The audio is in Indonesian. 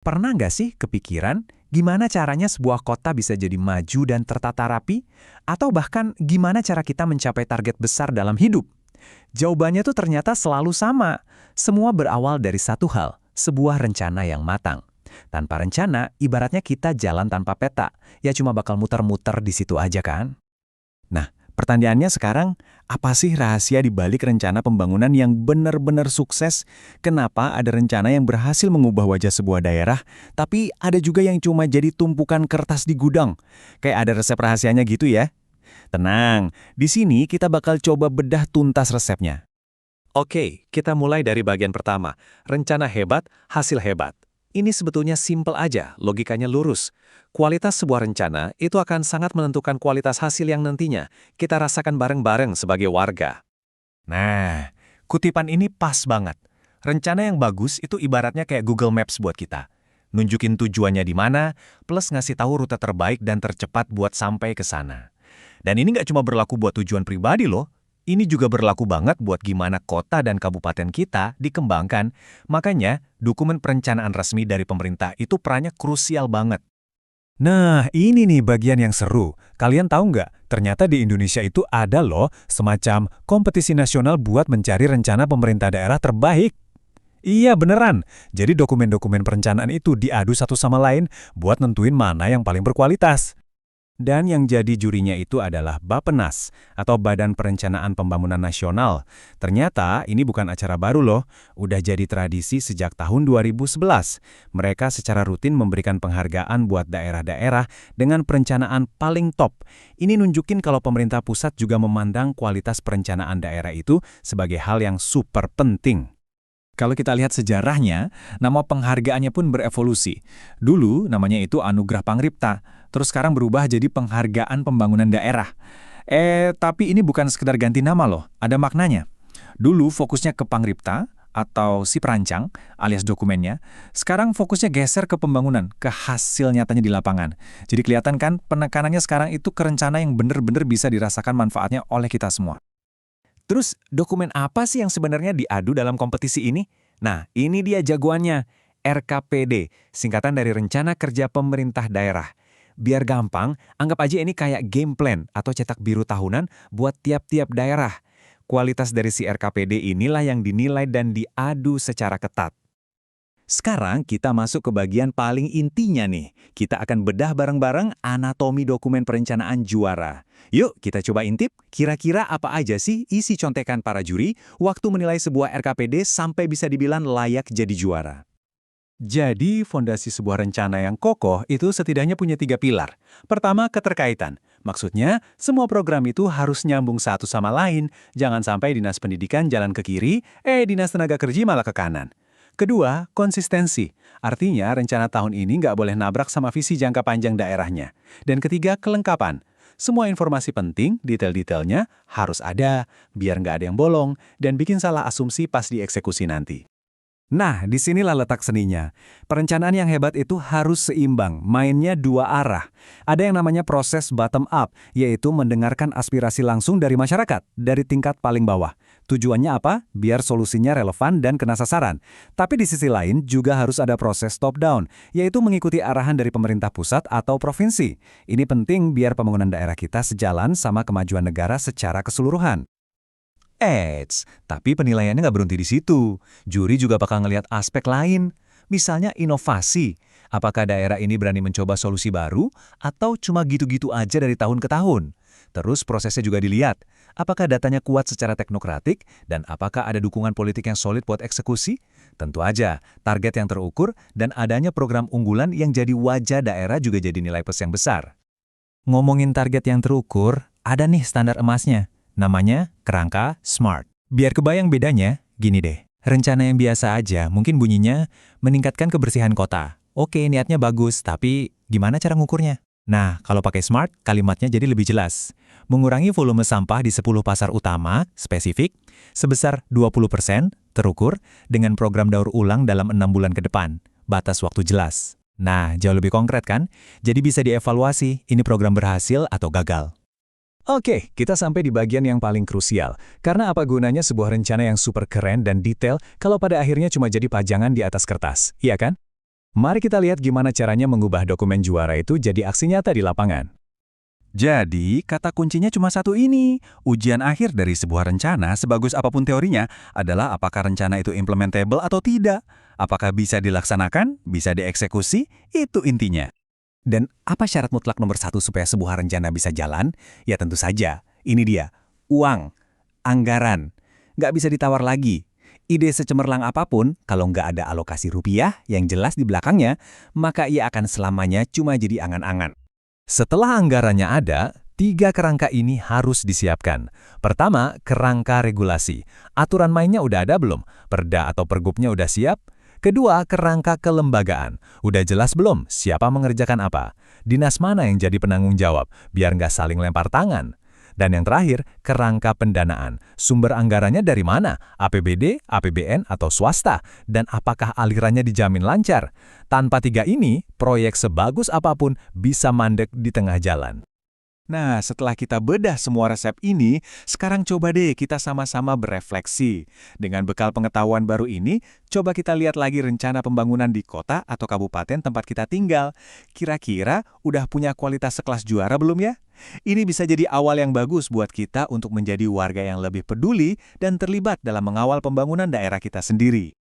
Pernah nggak sih kepikiran gimana caranya sebuah kota bisa jadi maju dan tertata rapi? Atau bahkan gimana cara kita mencapai target besar dalam hidup? Jawabannya tuh ternyata selalu sama. Semua berawal dari satu hal, sebuah rencana yang matang. Tanpa rencana, ibaratnya kita jalan tanpa peta. Ya cuma bakal muter-muter di situ aja kan? Nah, pertanyaannya sekarang, apa sih rahasia di balik rencana pembangunan yang benar-benar sukses? Kenapa ada rencana yang berhasil mengubah wajah sebuah daerah, tapi ada juga yang cuma jadi tumpukan kertas di gudang? Kayak ada resep rahasianya gitu ya? Tenang, di sini kita bakal coba bedah tuntas resepnya. Oke, kita mulai dari bagian pertama. Rencana hebat, hasil hebat. Ini sebetulnya simple aja, logikanya lurus. Kualitas sebuah rencana itu akan sangat menentukan kualitas hasil yang nantinya kita rasakan bareng-bareng sebagai warga. Nah, kutipan ini pas banget. Rencana yang bagus itu ibaratnya kayak Google Maps buat kita. Nunjukin tujuannya di mana, plus ngasih tahu rute terbaik dan tercepat buat sampai ke sana. Dan ini nggak cuma berlaku buat tujuan pribadi loh. Ini juga berlaku banget buat gimana kota dan kabupaten kita dikembangkan. Makanya, dokumen perencanaan resmi dari pemerintah itu perannya krusial banget. Nah, ini nih bagian yang seru. Kalian tahu nggak? Ternyata di Indonesia itu ada loh semacam kompetisi nasional buat mencari rencana pemerintah daerah terbaik. Iya, beneran. Jadi dokumen-dokumen perencanaan itu diadu satu sama lain buat nentuin mana yang paling berkualitas. Dan yang jadi jurinya itu adalah Bappenas, atau Badan Perencanaan Pembangunan Nasional. Ternyata ini bukan acara baru loh, udah jadi tradisi sejak tahun 2011. Mereka secara rutin memberikan penghargaan buat daerah-daerah dengan perencanaan paling top. Ini nunjukin kalau pemerintah pusat juga memandang kualitas perencanaan daerah itu sebagai hal yang super penting. Kalau kita lihat sejarahnya, nama penghargaannya pun berevolusi. Dulu namanya itu Anugerah Pangripta, terus sekarang berubah jadi Penghargaan Pembangunan Daerah. Tapi ini bukan sekedar ganti nama loh, ada maknanya. Dulu fokusnya ke Pangripta, atau si perancang, alias dokumennya. Sekarang fokusnya geser ke pembangunan, ke hasil nyatanya di lapangan. Jadi kelihatan kan penekanannya sekarang itu ke rencana yang benar-benar bisa dirasakan manfaatnya oleh kita semua. Terus, dokumen apa sih yang sebenarnya diadu dalam kompetisi ini? Nah, ini dia jagoannya, RKPD, singkatan dari Rencana Kerja Pemerintah Daerah. Biar gampang, anggap aja ini kayak game plan atau cetak biru tahunan buat tiap-tiap daerah. Kualitas dari si RKPD inilah yang dinilai dan diadu secara ketat. Sekarang kita masuk ke bagian paling intinya nih. Kita akan bedah bareng-bareng anatomi dokumen perencanaan juara. Yuk kita coba intip, kira-kira apa aja sih isi contekan para juri waktu menilai sebuah RKPD sampai bisa dibilang layak jadi juara. Jadi, fondasi sebuah rencana yang kokoh itu setidaknya punya 3 pilar. Pertama, keterkaitan. Maksudnya, semua program itu harus nyambung satu sama lain. Jangan sampai Dinas Pendidikan jalan ke kiri, Dinas Tenaga Kerja malah ke kanan. Kedua, konsistensi. Artinya, rencana tahun ini nggak boleh nabrak sama visi jangka panjang daerahnya. Dan ketiga, kelengkapan. Semua informasi penting, detail-detailnya harus ada, biar nggak ada yang bolong, dan bikin salah asumsi pas dieksekusi nanti. Nah, disinilah letak seninya. Perencanaan yang hebat itu harus seimbang, mainnya dua arah. Ada yang namanya proses bottom up, yaitu mendengarkan aspirasi langsung dari masyarakat, dari tingkat paling bawah. Tujuannya apa? Biar solusinya relevan dan kena sasaran. Tapi di sisi lain juga harus ada proses top down, yaitu mengikuti arahan dari pemerintah pusat atau provinsi. Ini penting biar pembangunan daerah kita sejalan sama kemajuan negara secara keseluruhan. Tapi penilaiannya nggak berhenti di situ. Juri juga bakal ngelihat aspek lain. Misalnya inovasi. Apakah daerah ini berani mencoba solusi baru atau cuma gitu-gitu aja dari tahun ke tahun? Terus prosesnya juga dilihat. Apakah datanya kuat secara teknokratik dan apakah ada dukungan politik yang solid buat eksekusi? Tentu aja, target yang terukur dan adanya program unggulan yang jadi wajah daerah juga jadi nilai plus yang besar. Ngomongin target yang terukur, ada nih standar emasnya. Namanya kerangka SMART. Biar kebayang bedanya, gini deh. Rencana yang biasa aja mungkin bunyinya meningkatkan kebersihan kota. Oke, niatnya bagus, tapi gimana cara ngukurnya? Nah, kalau pakai SMART, kalimatnya jadi lebih jelas. Mengurangi volume sampah di 10 pasar utama, spesifik, sebesar 20%, terukur, dengan program daur ulang dalam 6 bulan ke depan. Batas waktu jelas. Nah, jauh lebih konkret kan? Jadi bisa dievaluasi, ini program berhasil atau gagal. Oke, kita sampai di bagian yang paling krusial. Karena apa gunanya sebuah rencana yang super keren dan detail kalau pada akhirnya cuma jadi pajangan di atas kertas, iya kan? Mari kita lihat gimana caranya mengubah dokumen juara itu jadi aksi nyata di lapangan. Jadi, kata kuncinya cuma satu ini. Ujian akhir dari sebuah rencana, sebagus apapun teorinya, adalah apakah rencana itu implementable atau tidak. Apakah bisa dilaksanakan, bisa dieksekusi, itu intinya. Dan apa syarat mutlak nomor satu supaya sebuah rencana bisa jalan? Ya tentu saja, ini dia, uang, anggaran. Nggak bisa ditawar lagi. Ide secemerlang apapun, kalau nggak ada alokasi rupiah yang jelas di belakangnya, maka ia akan selamanya cuma jadi angan-angan. Setelah anggarannya ada, 3 kerangka ini harus disiapkan. Pertama, kerangka regulasi. Aturan mainnya udah ada belum? Perda atau pergubnya udah siap? Kedua, kerangka kelembagaan. Udah jelas belum siapa mengerjakan apa? Dinas mana yang jadi penanggung jawab, biar nggak saling lempar tangan? Dan yang terakhir, kerangka pendanaan. Sumber anggarannya dari mana? APBD, APBN, atau swasta? Dan apakah alirannya dijamin lancar? Tanpa 3 ini, proyek sebagus apapun bisa mandek di tengah jalan. Nah, setelah kita bedah semua resep ini, sekarang coba deh kita sama-sama berefleksi. Dengan bekal pengetahuan baru ini, coba kita lihat lagi rencana pembangunan di kota atau kabupaten tempat kita tinggal. Kira-kira udah punya kualitas sekelas juara belum ya? Ini bisa jadi awal yang bagus buat kita untuk menjadi warga yang lebih peduli dan terlibat dalam mengawal pembangunan daerah kita sendiri.